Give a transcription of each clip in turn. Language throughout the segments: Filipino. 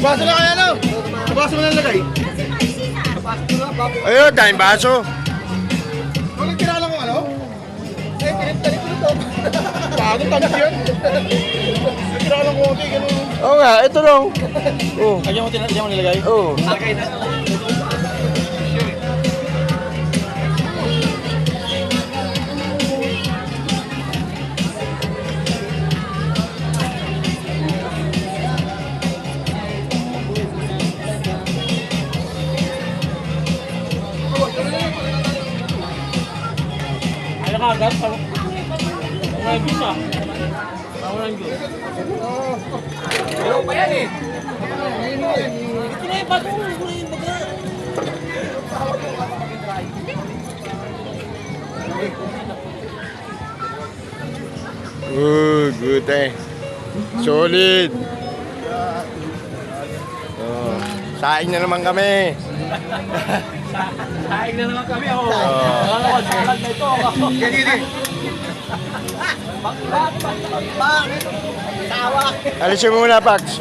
Baso na kaya no? Baso mo na lagay. Ayun, tayong baso. Walang kinala ko ano? Eh, piniptalit ko ito. Bago tamis yan. Kinala ko konti, gano'n. Oo nga, ito lang. Oo. Kaya mo nilagay? Oo. Lagay na. Ay, nakagat. Walang juice ah. Walang juice. Pero pa yan eh. Ito na yung bago. Ito na yung baga. Good eh. Solid. Oh, saing na naman kami. Saing na naman kami ako. Salag na ito. Gini. Alisin mo muna, Pax.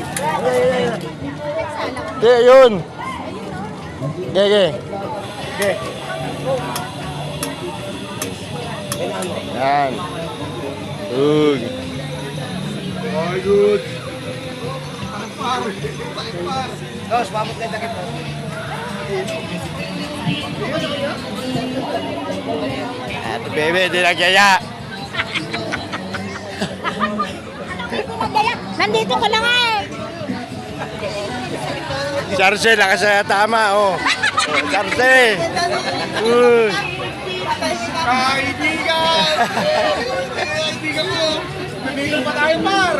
Di, yun. Gege. Yan. Good. Ay, good. Dos, pamot na yung takip mo. Ito, bebe, di nagyaya. Nandito ko na nga eh. Sarse, lakas na tama, oh. Sarse. Good. Kaibigan! Kaibigan ko! Bibigyan pa tayo, par!